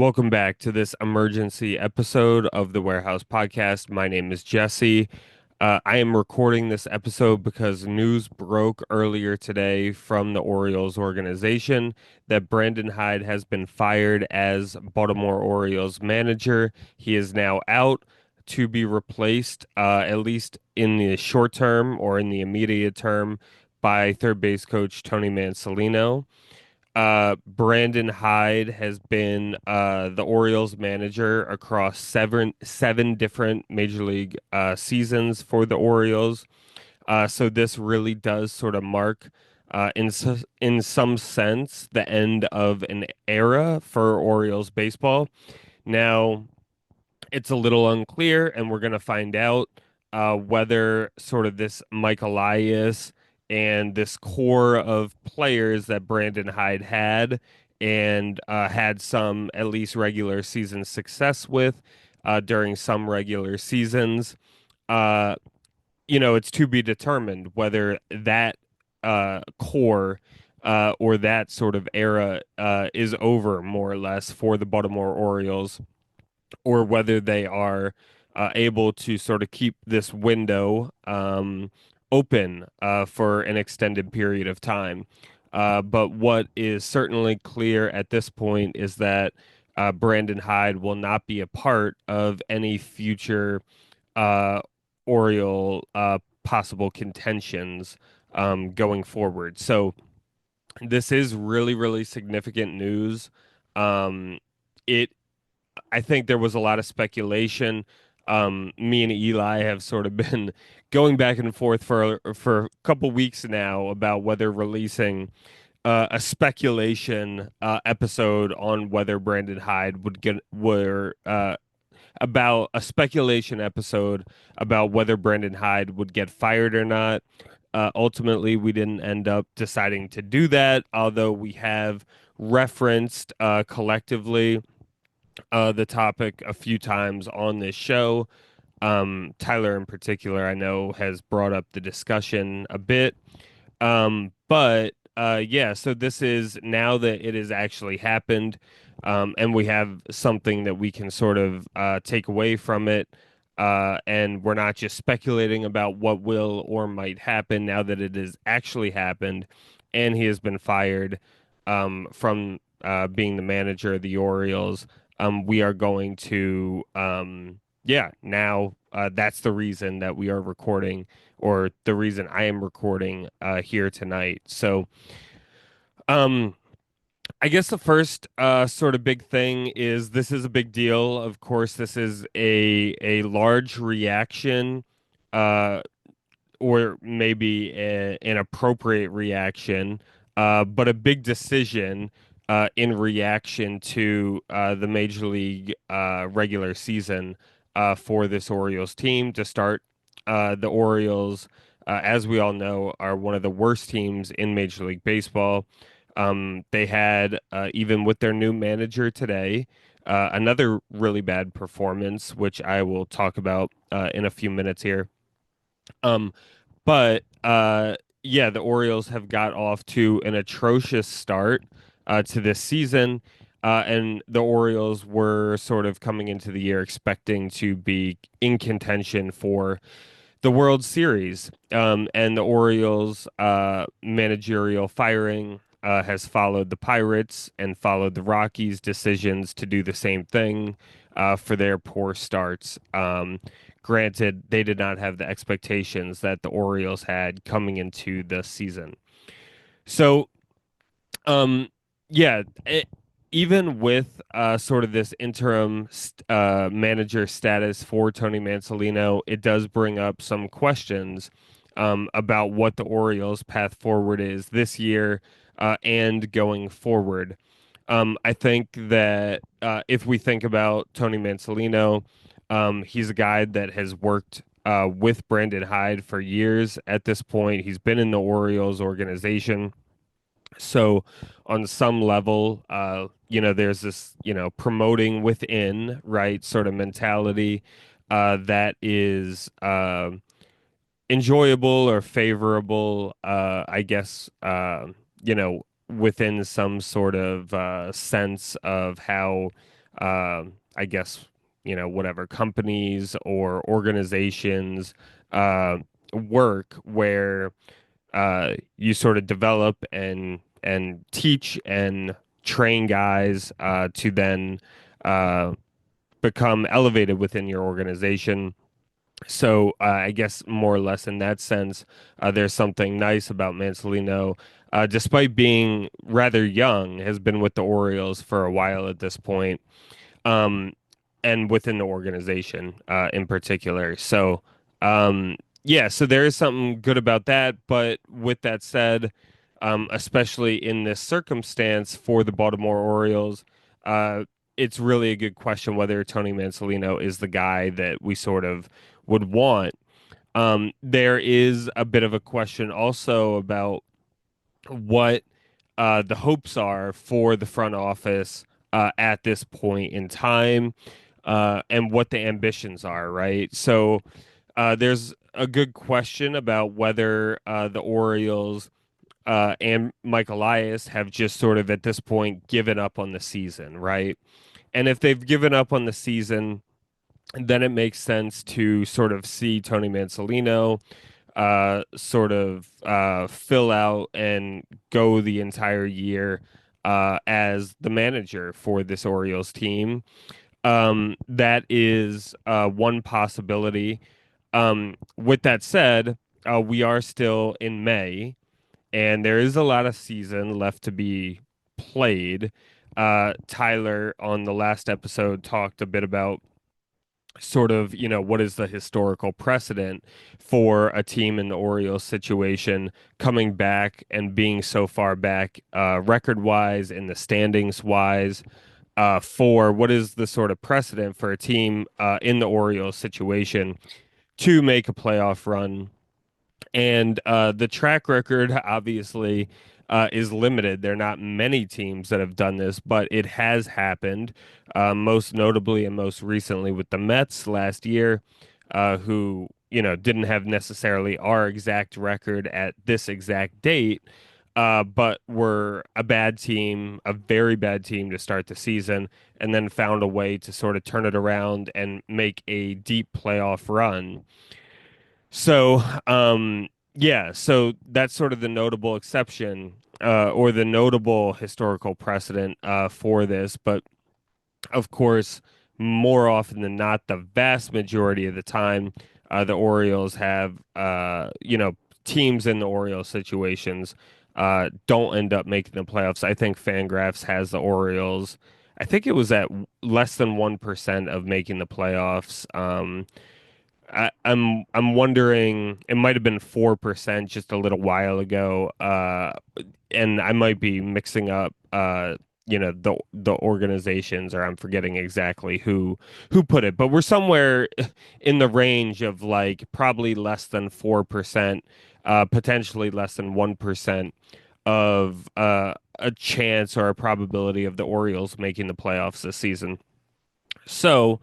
Welcome back to this emergency episode of the Warehouse Podcast. My name is Jesse. I am recording this episode because news broke earlier today from the Orioles organization that Brandon Hyde has been fired as Baltimore Orioles manager. He is now out to be replaced, at least in the short term or in the immediate term, by third base coach Tony Mansolino. Brandon Hyde has been the Orioles manager across seven different major league seasons for the Orioles. So this really does sort of mark in some sense the end of an era for Orioles baseball. Now, it's a little unclear, and we're going to find out whether sort of this Mike Elias and this core of players that Brandon Hyde had and had some at least regular season success with during some regular seasons. Uh, it's to be determined whether that core or that sort of era is over more or less for the Baltimore Orioles or whether they are able to sort of keep this window open for an extended period of time. But what is certainly clear at this point is that Brandon Hyde will not be a part of any future uh, Oriole possible contentions going forward. So this is really, really significant news. Um, it I think there was a lot of speculation. Me and Eli have sort of been going back and forth for a couple weeks now about whether releasing a speculation episode on whether Brandon Hyde would get were about a speculation episode about whether Brandon Hyde would get fired or not. Ultimately, we didn't end up deciding to do that, although we have referenced collectively the topic a few times on this show. Tyler, in particular, I know has brought up the discussion a bit. But yeah, so this is now that it has actually happened, and we have something that we can sort of take away from it. And we're not just speculating about what will or might happen now that it has actually happened, and he has been fired from being the manager of the Orioles. We are going to, yeah, now that's the reason that we are recording, or the reason I am recording here tonight. So, um, I guess the first sort of big thing is this is a big deal. Of course, this is a large reaction, uh, or maybe an appropriate reaction, but a big decision in reaction to the Major League regular season for this Orioles team to start. The Orioles, as we all know, are one of the worst teams in Major League Baseball. They had, even with their new manager today, another really bad performance, which I will talk about in a few minutes here. Um, but yeah, the Orioles have got off to an atrocious start to this season. And the Orioles were sort of coming into the year expecting to be in contention for the World Series. And the Orioles managerial firing has followed the Pirates and followed the Rockies' decisions to do the same thing for their poor starts. Granted, they did not have the expectations that the Orioles had coming into the season. So, um, yeah, even with sort of this interim manager status for Tony Mansolino, it does bring up some questions about what the Orioles' path forward is this year and going forward. I think that if we think about Tony Mansolino, he's a guy that has worked with Brandon Hyde for years at this point. He's been in the Orioles organization. So, on some level, there's this, promoting within, right, sort of mentality that is enjoyable or favorable, I guess, within some sort of sense of how I guess, whatever companies or organizations uh, work where you sort of develop and teach and train guys to then uh, become elevated within your organization. So I guess more or less in that sense, there's something nice about Mansolino. Despite being rather young, has been with the Orioles for a while at this point, um, and within the organization in particular. So yeah, so there is something good about that. But with that said, especially in this circumstance for the Baltimore Orioles, uh, it's really a good question whether Tony Mansolino is the guy that we sort of would want. There is a bit of a question also about what the hopes are for the front office at this point in time, and what the ambitions are, right? So there's a good question about whether the Orioles and Mike Elias have just sort of at this point given up on the season, right? And if they've given up on the season, then it makes sense to sort of see Tony Mansolino sort of fill out and go the entire year as the manager for this Orioles team. That is one possibility. With that said, we are still in May, and there is a lot of season left to be played. Tyler on the last episode talked a bit about sort of, what is the historical precedent for a team in the Orioles situation coming back and being so far back record wise and the standings wise, for what is the sort of precedent for a team in the Orioles situation to make a playoff run. And the track record obviously is limited. There are not many teams that have done this, but it has happened, most notably and most recently with the Mets last year, who, didn't have necessarily our exact record at this exact date, but were a bad team, a very bad team to start the season, and then found a way to sort of turn it around and make a deep playoff run. So, yeah, so that's sort of the notable exception, or the notable historical precedent for this. But of course, more often than not, the vast majority of the time, the Orioles have, teams in the Orioles situations don't end up making the playoffs. I think Fangraphs has the Orioles. I think it was at less than 1% of making the playoffs. I'm wondering, it might have been 4% just a little while ago, and I might be mixing up the organizations, or I'm forgetting exactly who put it, but we're somewhere in the range of like probably less than 4%, potentially less than 1% of a chance or a probability of the Orioles making the playoffs this season. So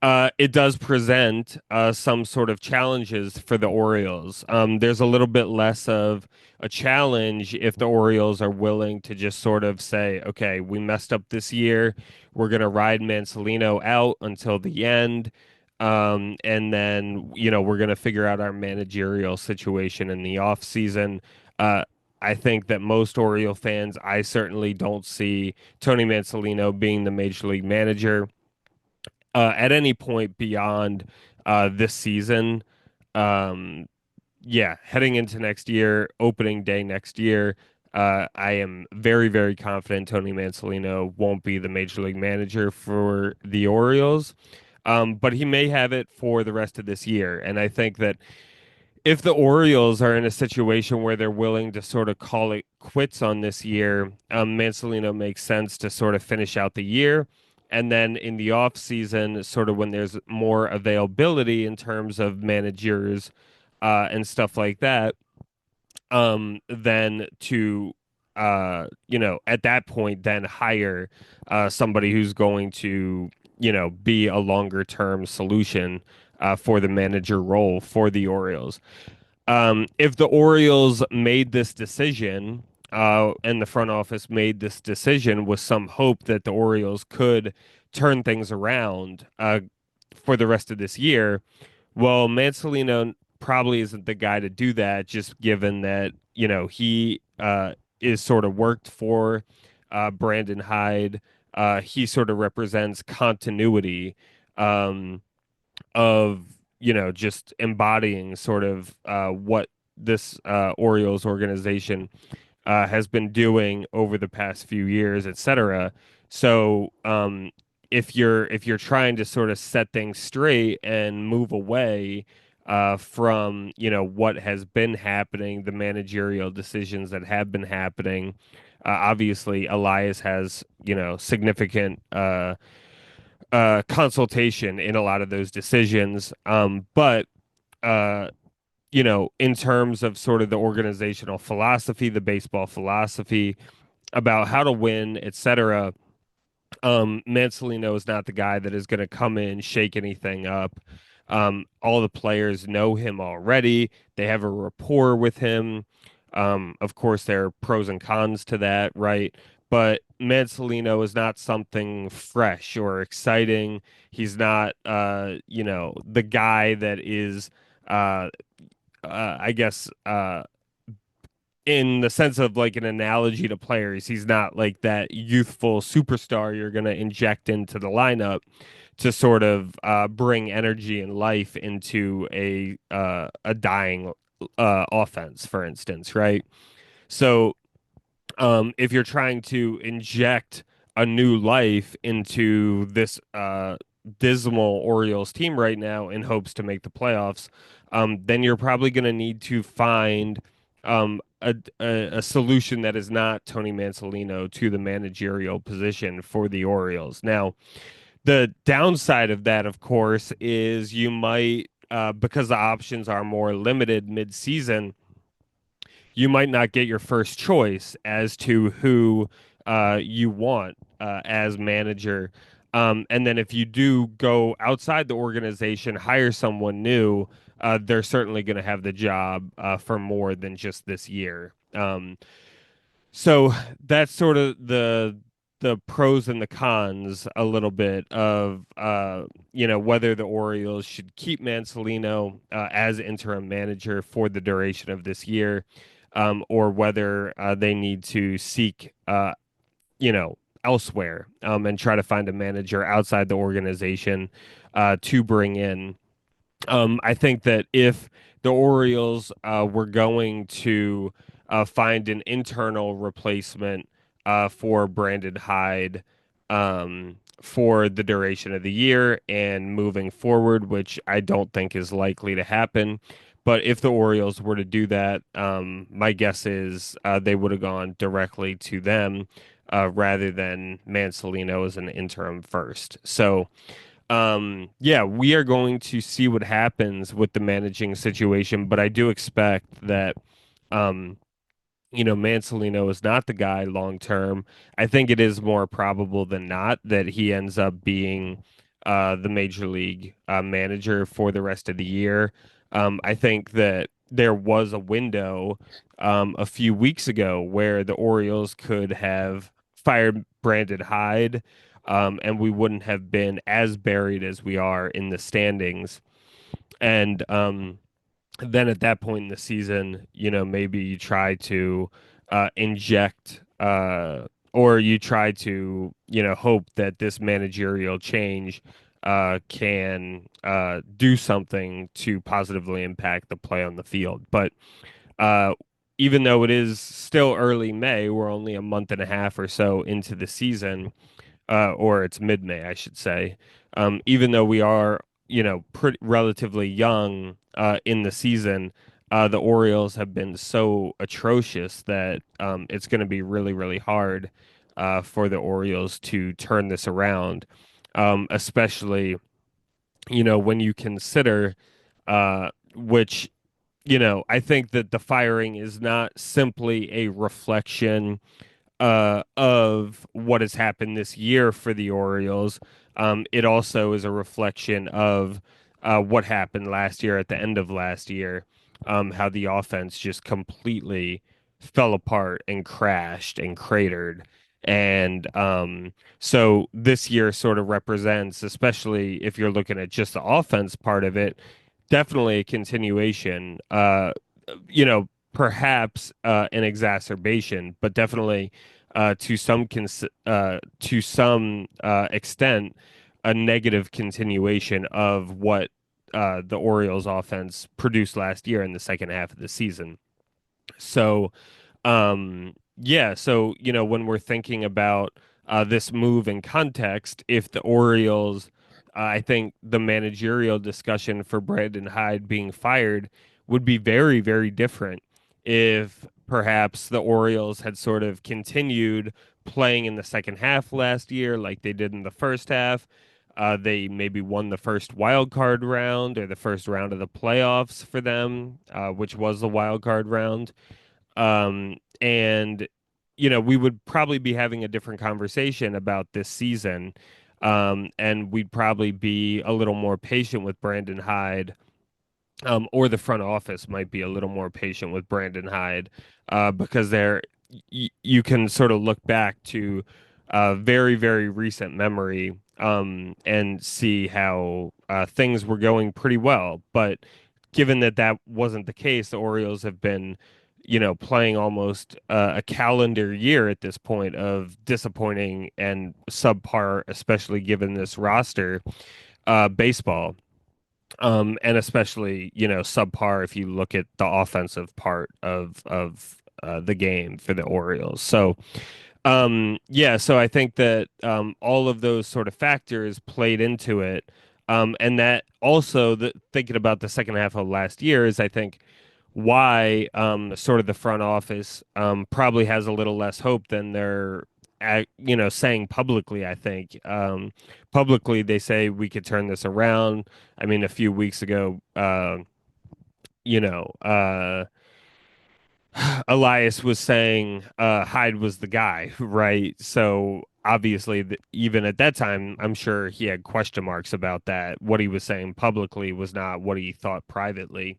it does present some sort of challenges for the Orioles. There's a little bit less of a challenge if the Orioles are willing to just sort of say, okay, we messed up this year. We're going to ride Mansolino out until the end. And then, we're going to figure out our managerial situation in the off season. I think that most Oriole fans, I certainly don't see Tony Mansolino being the major league manager at any point beyond this season. Um, yeah, heading into next year, opening day next year, I am very, very confident Tony Mansolino won't be the major league manager for the Orioles. But he may have it for the rest of this year. And I think that if the Orioles are in a situation where they're willing to sort of call it quits on this year, Mansolino makes sense to sort of finish out the year. And then in the off season, sort of when there's more availability in terms of managers and stuff like that, then to at that point, then hire somebody who's going to be a longer term solution for the manager role for the Orioles. If the Orioles made this decision and the front office made this decision with some hope that the Orioles could turn things around for the rest of this year. Well, Mancelino probably isn't the guy to do that, just given that, he is sort of worked for Brandon Hyde. He sort of represents continuity um, of, just embodying sort of what this Orioles organization has been doing over the past few years, et cetera. So, if you're trying to sort of set things straight and move away from what has been happening, the managerial decisions that have been happening, obviously Elias has significant consultation in a lot of those decisions, but. Uh, in terms of sort of the organizational philosophy, the baseball philosophy about how to win, etc. Mancelino is not the guy that is going to come in, shake anything up. All the players know him already. They have a rapport with him. Of course, there are pros and cons to that, right? But Mancelino is not something fresh or exciting. He's not, the guy that is, uh, I guess, in the sense of like an analogy to players, he's not like that youthful superstar you're going to inject into the lineup to sort of bring energy and life into a dying offense, for instance, right? So if you're trying to inject a new life into this dismal Orioles team right now in hopes to make the playoffs, then you're probably going to need to find a solution that is not Tony Mancelino to the managerial position for the Orioles. Now, the downside of that, of course, is you might, because the options are more limited mid-season, you might not get your first choice as to who you want as manager. And then if you do go outside the organization, hire someone new, they're certainly going to have the job for more than just this year. So that's sort of the pros and the cons a little bit of whether the Orioles should keep Mancelino as interim manager for the duration of this year, or whether they need to seek elsewhere and try to find a manager outside the organization to bring in. I think that if the Orioles were going to find an internal replacement for Brandon Hyde for the duration of the year and moving forward, which I don't think is likely to happen. But if the Orioles were to do that, my guess is they would have gone directly to them rather than Mancelino as an interim first. So, yeah, we are going to see what happens with the managing situation, but I do expect that, um, Mancelino is not the guy long term. I think it is more probable than not that he ends up being the major league manager for the rest of the year. I think that there was a window a few weeks ago where the Orioles could have fired Brandon Hyde, and we wouldn't have been as buried as we are in the standings. And then at that point in the season, maybe you try to inject or you try to, hope that this managerial change can do something to positively impact the play on the field. But uh, even though it is still early May, we're only a month and a half or so into the season, or it's mid-May, I should say. Even though we are, pretty relatively young in the season, the Orioles have been so atrocious that it's going to be really, really hard for the Orioles to turn this around, especially, when you consider which, I think that the firing is not simply a reflection of what has happened this year for the Orioles. It also is a reflection of what happened last year at the end of last year, how the offense just completely fell apart and crashed and cratered. And so this year sort of represents, especially if you're looking at just the offense part of it, definitely a continuation. Perhaps an exacerbation, but definitely to some extent, a negative continuation of what the Orioles offense produced last year in the second half of the season. So, yeah, so when we're thinking about this move in context, if the Orioles, I think the managerial discussion for Brandon Hyde being fired would be very, very different if perhaps the Orioles had sort of continued playing in the second half last year like they did in the first half. They maybe won the first wild card round or the first round of the playoffs for them, which was the wild card round. And we would probably be having a different conversation about this season. And we'd probably be a little more patient with Brandon Hyde, or the front office might be a little more patient with Brandon Hyde, because you can sort of look back to very, very recent memory, and see how things were going pretty well. But given that that wasn't the case, the Orioles have been, playing almost a calendar year at this point of disappointing and subpar, especially given this roster, baseball. And especially, subpar if you look at the offensive part of the game for the Orioles. So, yeah, so I think that all of those sort of factors played into it. And that also, thinking about the second half of last year, is I think why sort of the front office probably has a little less hope than they're saying publicly. I think publicly they say we could turn this around. I mean, a few weeks ago, you know, uh, Elias was saying Hyde was the guy, right? So obviously, even at that time, I'm sure he had question marks about that. What he was saying publicly was not what he thought privately.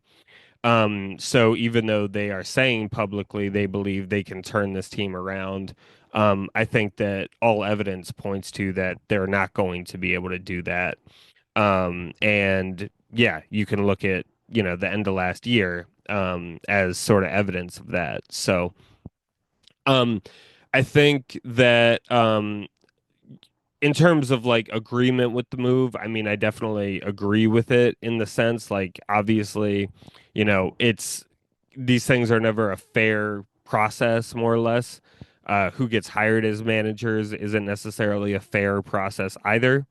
So even though they are saying publicly they believe they can turn this team around, I think that all evidence points to that they're not going to be able to do that. And yeah, you can look at, the end of last year, as sort of evidence of that. So, um, I think that, in terms of like agreement with the move, I mean, I definitely agree with it in the sense, like, obviously, it's these things are never a fair process, more or less. Who gets hired as managers isn't necessarily a fair process either.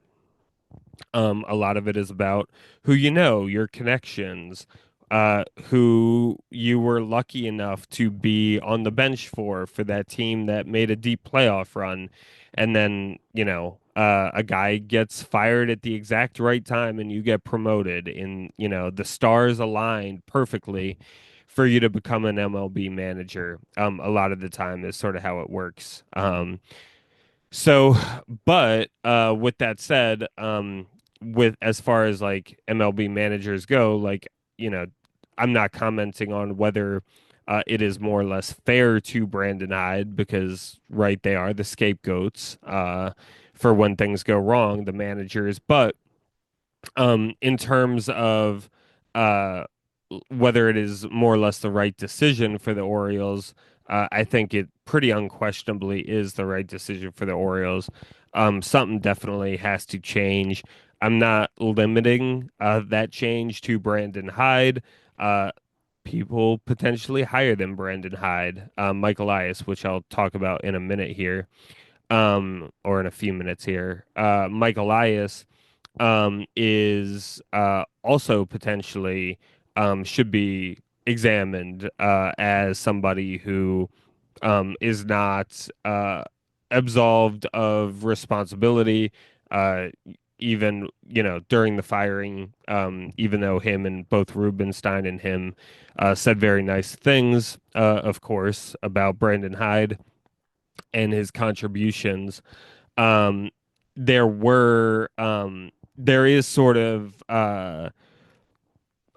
A lot of it is about who you know, your connections, who you were lucky enough to be on the bench for that team that made a deep playoff run. And then, a guy gets fired at the exact right time and you get promoted, and, the stars aligned perfectly for you to become an MLB manager. A lot of the time is sort of how it works. So, but with that said, with as far as like MLB managers go, like, you know, I'm not commenting on whether it is more or less fair to Brandon Hyde because, right, they are the scapegoats for when things go wrong, the managers. But in terms of uh, whether it is more or less the right decision for the Orioles, I think it pretty unquestionably is the right decision for the Orioles. Something definitely has to change. I'm not limiting that change to Brandon Hyde. Uh, People potentially higher than Brandon Hyde, Mike Elias, which I'll talk about in a minute here, or in a few minutes here. Mike Elias is also potentially should be examined as somebody who is not absolved of responsibility, uh, even during the firing. Even though him and both Rubenstein and him said very nice things, of course, about Brandon Hyde and his contributions. um, there is sort of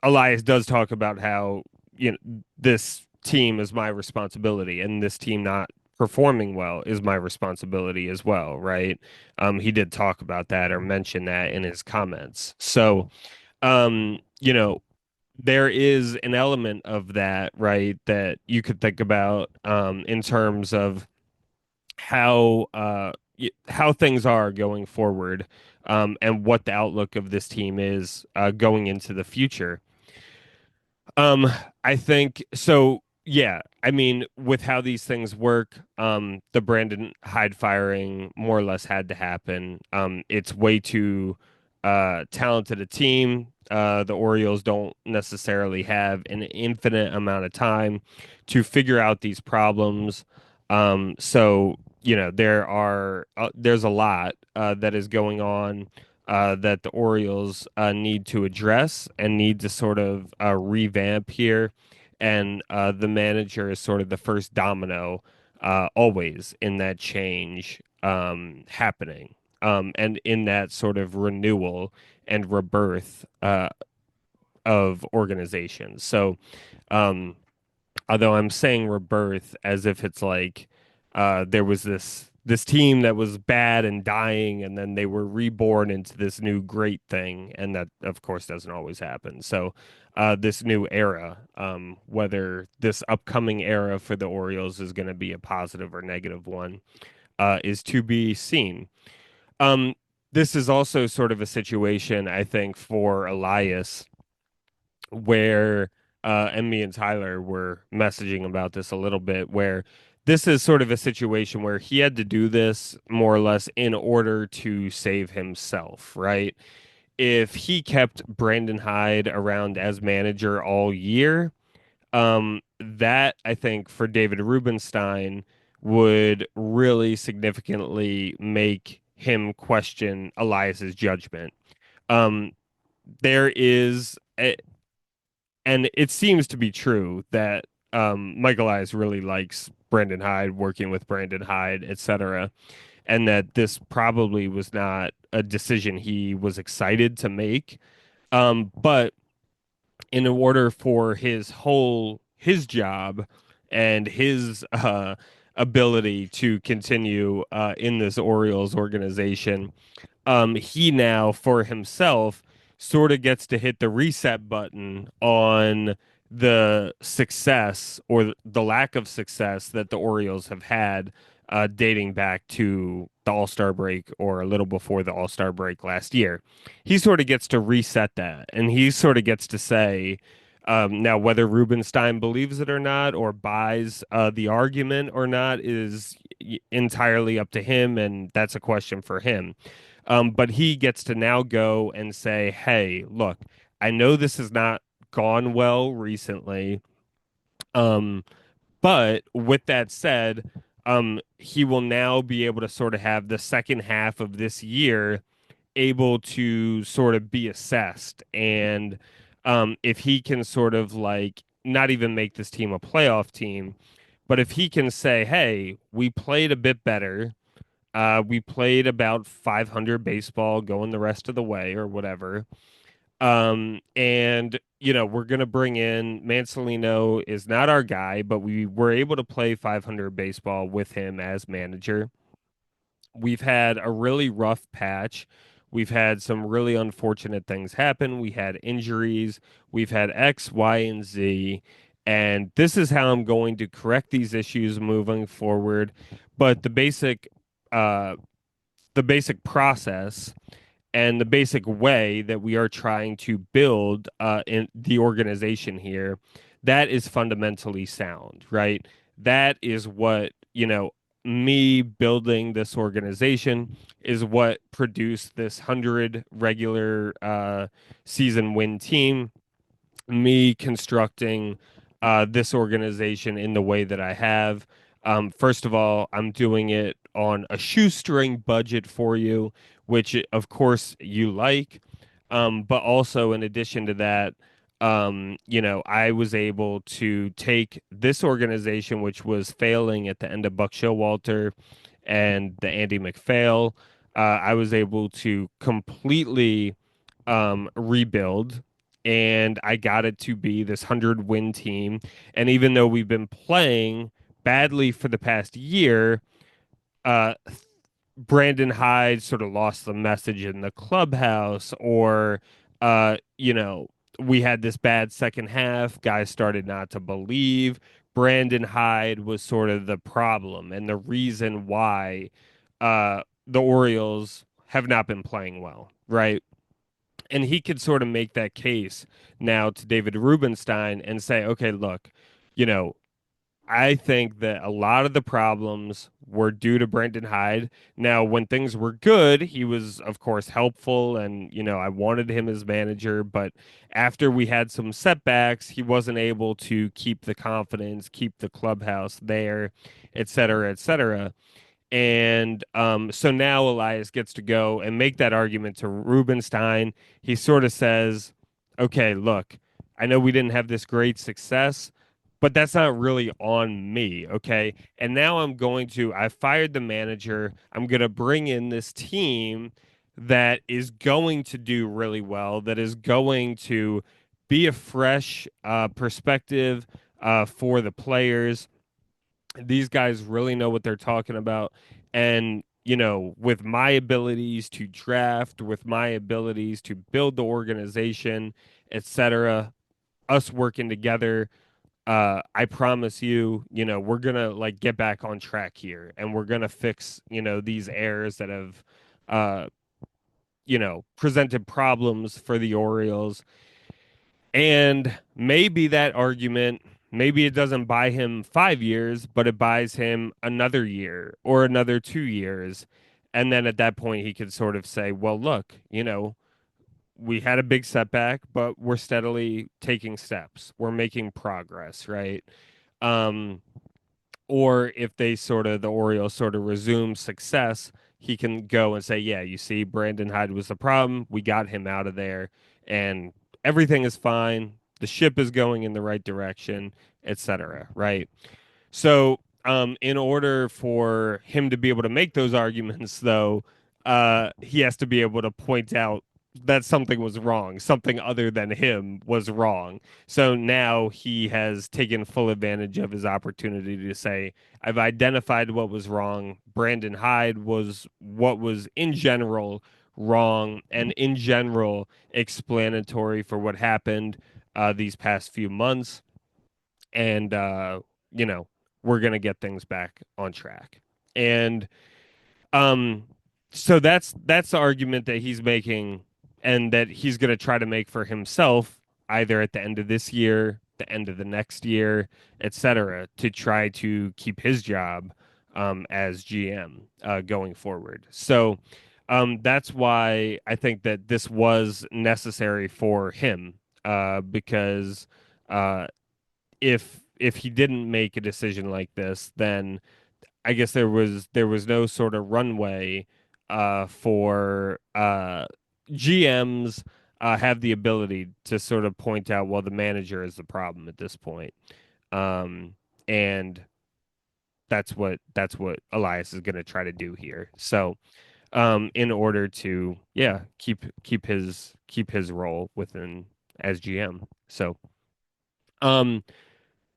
Elias does talk about how this team is my responsibility, and this team not performing well is my responsibility as well, right? He did talk about that or mention that in his comments. So, you know, there is an element of that, right, that you could think about in terms of how things are going forward, and what the outlook of this team is going into the future. Um, I think so. Yeah, I mean, with how these things work, the Brandon Hyde firing more or less had to happen. It's way too talented a team. The Orioles don't necessarily have an infinite amount of time to figure out these problems. So there's a lot that is going on that the Orioles need to address and need to sort of revamp here. And the manager is sort of the first domino always in that change happening, and in that sort of renewal and rebirth of organizations. So, um, although I'm saying rebirth as if it's like there was this team that was bad and dying, and then they were reborn into this new great thing, and that of course doesn't always happen. So this new era, whether this upcoming era for the Orioles is going to be a positive or negative one, is to be seen. Um, this is also sort of a situation, I think, for Elias where and me and Tyler were messaging about this a little bit, where this is sort of a situation where he had to do this more or less in order to save himself, right? If he kept Brandon Hyde around as manager all year, that I think for David Rubenstein would really significantly make him question Elias's judgment. Um, there is and it seems to be true that Michael Eyes really likes Brandon Hyde, working with Brandon Hyde, etc., and that this probably was not a decision he was excited to make. But in order for his job and his ability to continue in this Orioles organization, he now for himself sort of gets to hit the reset button on the success or the lack of success that the Orioles have had dating back to the All-Star break or a little before the All-Star break last year. He sort of gets to reset that, and he sort of gets to say, now whether Rubenstein believes it or not, or buys the argument or not, is entirely up to him, and that's a question for him. But he gets to now go and say, hey, look, I know this has not gone well recently. Um, but with that said, he will now be able to sort of have the second half of this year able to sort of be assessed. And if he can sort of like not even make this team a playoff team, but if he can say, hey, we played a bit better, we played about 500 baseball going the rest of the way or whatever. And we're gonna bring in Mancelino is not our guy, but we were able to play 500 baseball with him as manager. We've had a really rough patch. We've had some really unfortunate things happen. We had injuries. We've had X, Y, and Z. And this is how I'm going to correct these issues moving forward. But uh, the basic process and the basic way that we are trying to build in the organization here, that is fundamentally sound, right? That is what, me building this organization is what produced this 100 regular season win team, me constructing this organization in the way that I have. First of all, I'm doing it on a shoestring budget for you, which of course you like. But also, in addition to that, I was able to take this organization, which was failing at the end of Buck Showalter and the Andy McPhail. I was able to completely rebuild and I got it to be this 100-win team. And even though we've been playing badly for the past year, uh, Brandon Hyde sort of lost the message in the clubhouse, or, we had this bad second half. Guys started not to believe. Brandon Hyde was sort of the problem and the reason why the Orioles have not been playing well, right? And he could sort of make that case now to David Rubenstein and say, okay, look, you know, I think that a lot of the problems were due to Brandon Hyde. Now, when things were good, he was, of course, helpful, and I wanted him as manager. But after we had some setbacks, he wasn't able to keep the confidence, keep the clubhouse there, et cetera, et cetera. And so now Elias gets to go and make that argument to Rubenstein. He sort of says, okay, look, I know we didn't have this great success, but that's not really on me. Okay. And now I fired the manager. I'm going to bring in this team that is going to do really well, that is going to be a fresh perspective for the players. These guys really know what they're talking about. And, with my abilities to draft, with my abilities to build the organization, etc., us working together, I promise you, we're gonna like get back on track here and we're gonna fix, these errors that have presented problems for the Orioles. And maybe that argument, maybe it doesn't buy him 5 years, but it buys him another year or another 2 years. And then at that point, he could sort of say, well, look, we had a big setback, but we're steadily taking steps. We're making progress, right? Um, or if the Orioles sort of resume success, he can go and say, yeah, you see, Brandon Hyde was the problem. We got him out of there, and everything is fine. The ship is going in the right direction, etc. Right? So, in order for him to be able to make those arguments, though, he has to be able to point out that something was wrong, something other than him was wrong. So now he has taken full advantage of his opportunity to say, I've identified what was wrong. Brandon Hyde was what was in general wrong and in general explanatory for what happened these past few months. And, you know, we're going to get things back on track. And um, so that's the argument that he's making and that he's going to try to make for himself either at the end of this year, the end of the next year, etc., to try to keep his job as GM going forward. So that's why I think that this was necessary for him because if he didn't make a decision like this, then I guess there was no sort of runway for GMs have the ability to sort of point out, well, the manager is the problem at this point. And that's what Elias is going to try to do here. So, in order to, yeah, keep his role within as GM. So, um,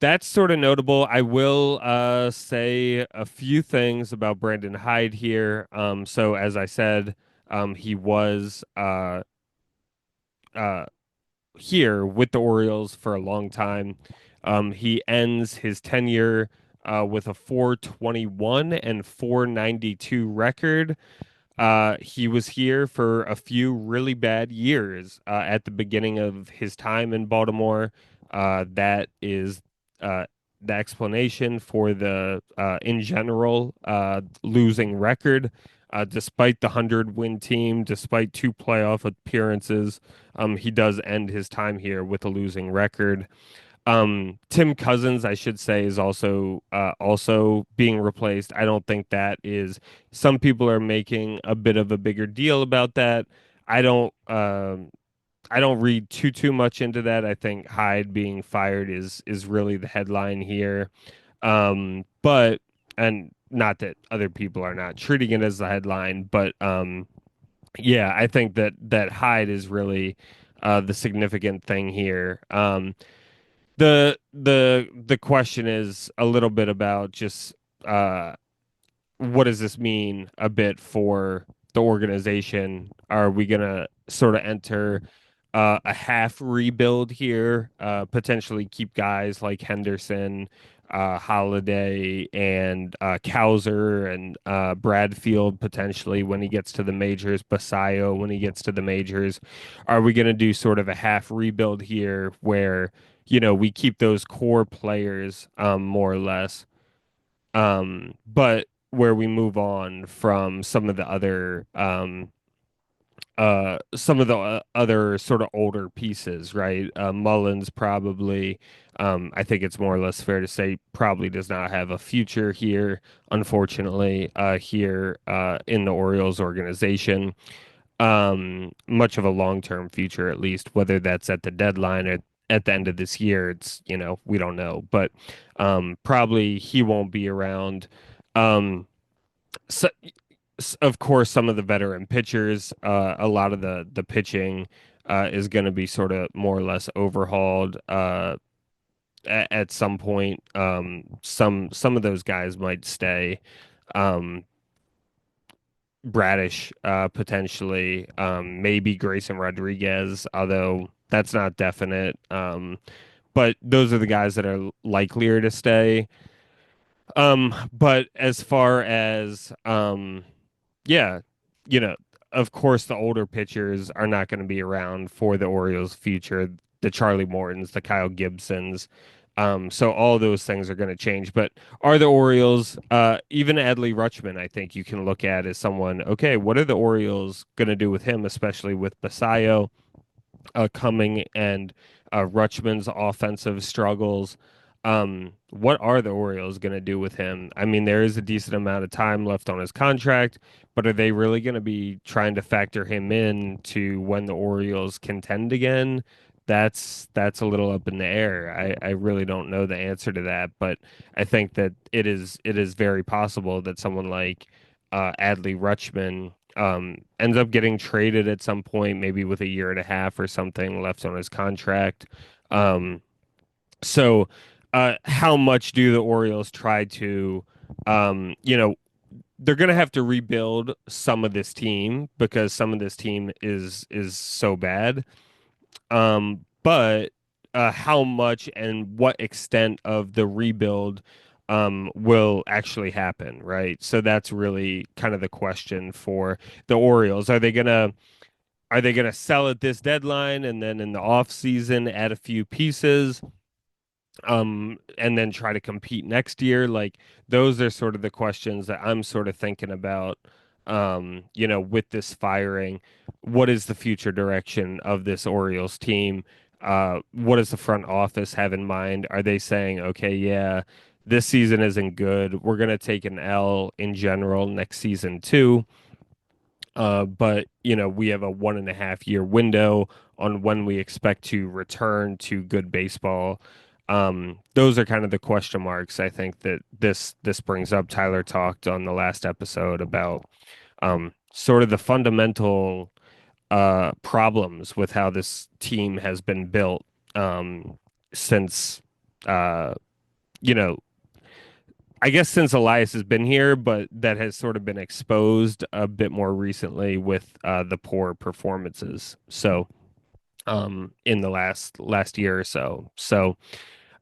that's sort of notable. I will say a few things about Brandon Hyde here. So as I said, he was uh, here with the Orioles for a long time. He ends his tenure with a 421 and 492 record. He was here for a few really bad years at the beginning of his time in Baltimore. That is uh, the explanation for the, in general, losing record. Despite the 100-win team, despite two playoff appearances, he does end his time here with a losing record. Tim Cousins, I should say, is also being replaced. I don't think that is. Some people are making a bit of a bigger deal about that. I don't. I don't read too much into that. I think Hyde being fired is really the headline here. But and not that other people are not treating it as the headline, but yeah, I think that Hyde is really the significant thing here. The question is a little bit about just uh what does this mean a bit for the organization? Are we gonna sort of enter a half rebuild here? Potentially keep guys like Henderson, Holiday, and Cowser and Bradfield potentially when he gets to the majors, Basayo when he gets to the majors. Are we gonna do sort of a half rebuild here where, we keep those core players more or less? But where we move on from some of the other sort of older pieces, right? Mullins probably, I think it's more or less fair to say, probably does not have a future here, unfortunately, here in the Orioles organization. Much of a long-term future, at least, whether that's at the deadline or at the end of this year, we don't know, but probably he won't be around. Um, so, of course, some of the veteran pitchers, a lot of the pitching is going to be sort of more or less overhauled at some point. Some of those guys might stay. Um, Bradish, potentially, maybe Grayson Rodriguez, although that's not definite. But those are the guys that are likelier to stay. But as far as yeah, you know, of course the older pitchers are not going to be around for the Orioles' future. The Charlie Mortons, the Kyle Gibsons. So all those things are going to change. But are the Orioles, even Adley Rutschman, I think you can look at as someone, okay, what are the Orioles going to do with him, especially with Basayo coming and Rutschman's offensive struggles. What are the Orioles going to do with him? I mean, there is a decent amount of time left on his contract, but are they really going to be trying to factor him in to when the Orioles contend again? That's a little up in the air. I really don't know the answer to that, but I think that it is very possible that someone like Adley Rutschman ends up getting traded at some point, maybe with a year and a half or something left on his contract. Um, so, how much do the Orioles try to, um, you know, they're going to have to rebuild some of this team because some of this team is so bad. But how much and what extent of the rebuild will actually happen, right? So that's really kind of the question for the Orioles. Are they gonna sell at this deadline and then in the off season add a few pieces? And then try to compete next year? Like those are sort of the questions that I'm sort of thinking about. With this firing, what is the future direction of this Orioles team? What does the front office have in mind? Are they saying, okay, yeah, this season isn't good. We're gonna take an L in general next season too. But we have a 1.5 year window on when we expect to return to good baseball. Those are kind of the question marks I think that this brings up. Tyler talked on the last episode about sort of the fundamental problems with how this team has been built since uh, you know I guess since Elias has been here, but that has sort of been exposed a bit more recently with the poor performances. So, in the last year or so. So,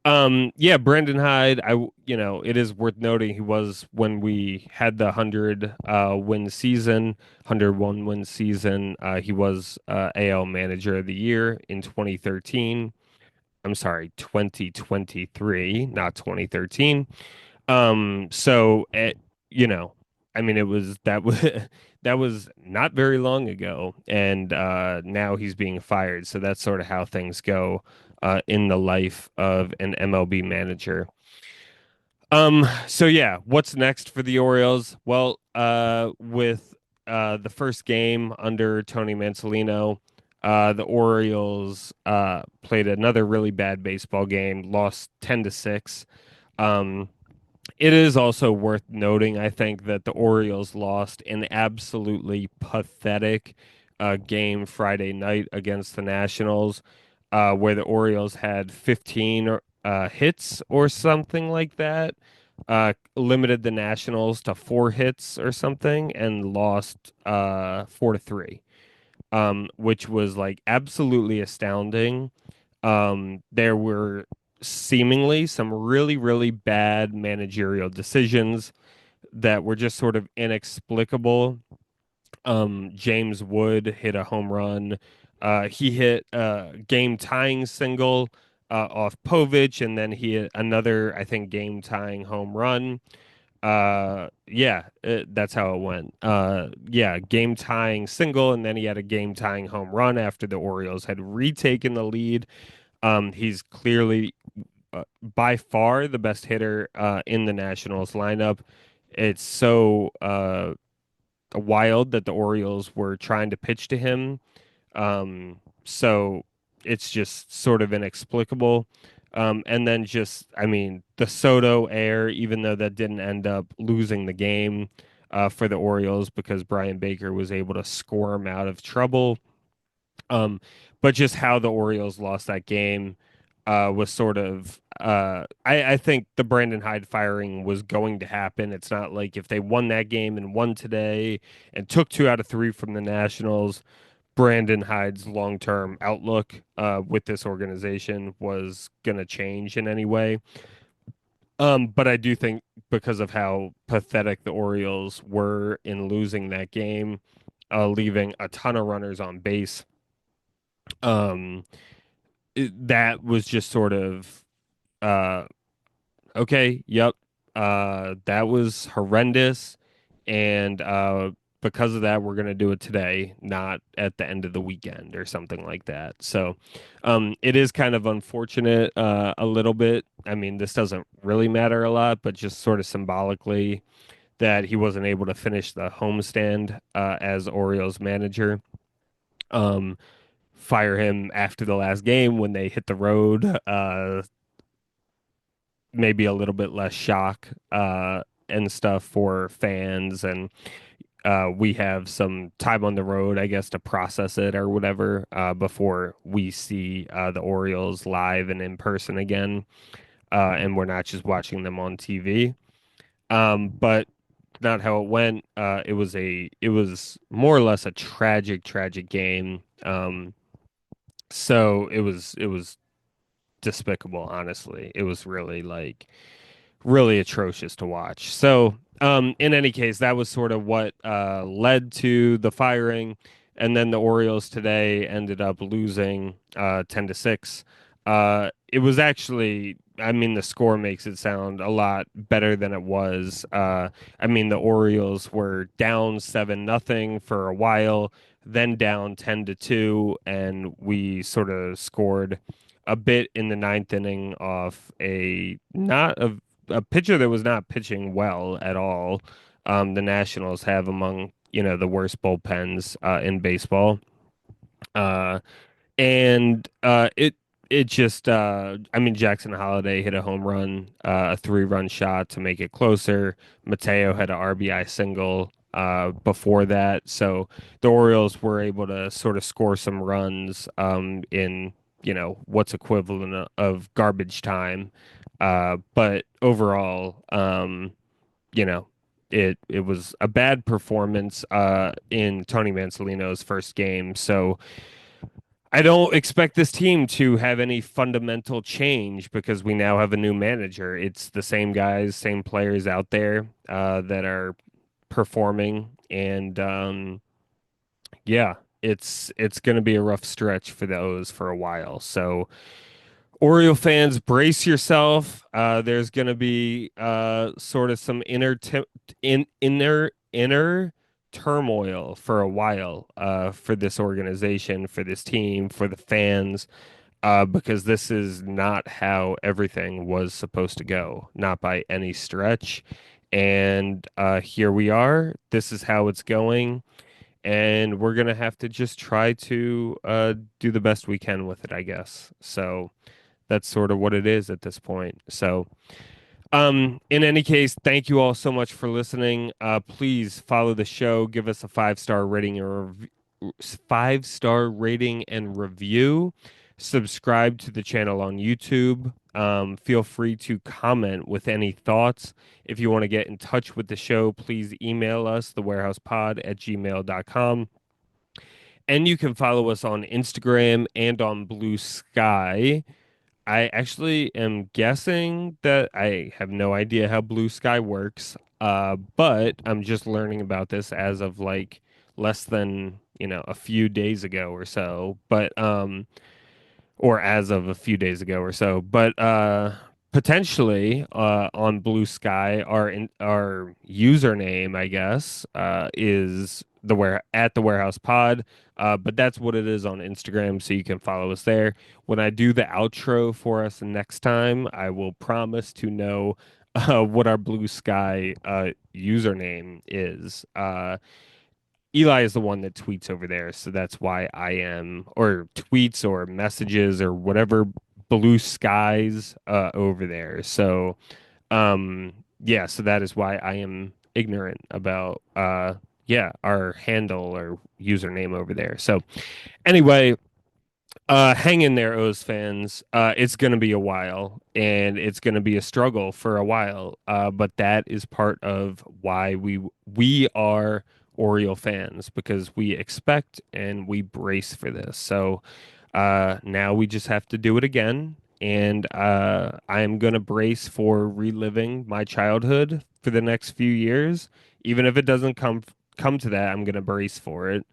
yeah, Brandon Hyde. It is worth noting he was when we had the 101 win season. He was AL Manager of the Year in 2013. I'm sorry, 2023, not 2013. So you know, I mean, it was that was that was not very long ago, and now he's being fired. So that's sort of how things go in the life of an MLB manager. So yeah, what's next for the Orioles? Well, with the first game under Tony Mansolino, the Orioles played another really bad baseball game, lost 10-6. Um, it is also worth noting, I think, that the Orioles lost an absolutely pathetic game Friday night against the Nationals, where the Orioles had 15 hits or something like that, limited the Nationals to 4 hits or something, and lost 4-3, which was like absolutely astounding. There were seemingly some really, really bad managerial decisions that were just sort of inexplicable. James Wood hit a home run. He hit a game tying single off Povich, and then he hit another, I think, game tying home run. Yeah, that's how it went. Yeah, game tying single, and then he had a game tying home run after the Orioles had retaken the lead. He's clearly by far the best hitter in the Nationals lineup. It's so wild that the Orioles were trying to pitch to him. So it's just sort of inexplicable. And then just, I mean, the Soto air, even though that didn't end up losing the game for the Orioles because Brian Baker was able to squirm out of trouble. Um, but just how the Orioles lost that game was sort of I think the Brandon Hyde firing was going to happen. It's not like if they won that game and won today and took 2 out of 3 from the Nationals, Brandon Hyde's long-term outlook with this organization was going to change in any way. But I do think because of how pathetic the Orioles were in losing that game, leaving a ton of runners on base, um, that was just sort of uh, okay, yep. That was horrendous. And because of that, we're going to do it today, not at the end of the weekend or something like that. So it is kind of unfortunate a little bit. I mean, this doesn't really matter a lot, but just sort of symbolically that he wasn't able to finish the homestand as Orioles manager. Um, Fire him after the last game when they hit the road. Maybe a little bit less shock and stuff for fans, and we have some time on the road, I guess, to process it or whatever before we see the Orioles live and in person again, and we're not just watching them on TV. But not how it went. It was more or less a tragic, tragic game. So it was despicable, honestly. It was really like really atrocious to watch. So, in any case, that was sort of what led to the firing, and then the Orioles today ended up losing 10-6. It was actually, I mean, the score makes it sound a lot better than it was. I mean, the Orioles were down 7-0 for a while, then down 10-2, and we sort of scored a bit in the ninth inning off a pitcher that was not pitching well at all. The Nationals have among the worst bullpens in baseball, uh, and it just I mean Jackson Holiday hit a home run, a 3-run shot to make it closer. Mateo had an RBI single before that, so the Orioles were able to sort of score some runs in what's equivalent of garbage time. But overall, you know, it was a bad performance in Tony Mansolino's first game. So I don't expect this team to have any fundamental change because we now have a new manager. It's the same guys, same players out there that are performing, and yeah, it's going to be a rough stretch for the O's for a while. So Oriole fans, brace yourself. There's going to be sort of some inner turmoil for a while for this organization, for this team, for the fans, because this is not how everything was supposed to go, not by any stretch. And here we are. This is how it's going. And we're going to have to just try to do the best we can with it, I guess. So that's sort of what it is at this point. So, in any case, thank you all so much for listening. Please follow the show, give us a 5-star rating 5-star rating and review. Subscribe to the channel on YouTube. Feel free to comment with any thoughts. If you want to get in touch with the show, please email us, thewarehousepod@gmail.com. And you can follow us on Instagram and on Blue Sky. I actually am guessing that I have no idea how Blue Sky works, but I'm just learning about this as of like less than, a few days ago or so. Or as of a few days ago or so. But potentially on Blue Sky, our username, I guess, is the Warehouse Pod. But that's what it is on Instagram, so you can follow us there. When I do the outro for us next time, I will promise to know what our Blue Sky username is. Eli is the one that tweets over there, so that's why I am, or tweets or messages or whatever blue skies over there. So, yeah, so that is why I am ignorant about yeah, our handle or username over there. So, anyway, hang in there, O's fans. It's going to be a while, and it's going to be a struggle for a while. But that is part of why we are Oriole fans because we expect and we brace for this. So now we just have to do it again, and I am going to brace for reliving my childhood for the next few years. Even if it doesn't come to that, I'm going to brace for it,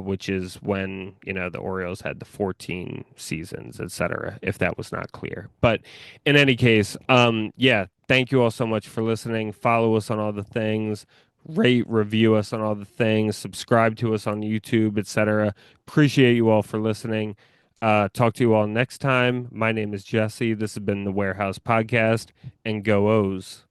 which is when, the Orioles had the 14 seasons, etc., if that was not clear. But in any case, yeah, thank you all so much for listening. Follow us on all the things, rate, review us on all the things, subscribe to us on YouTube, etc. Appreciate you all for listening. Talk to you all next time. My name is Jesse. This has been the Warehouse Podcast, and go O's.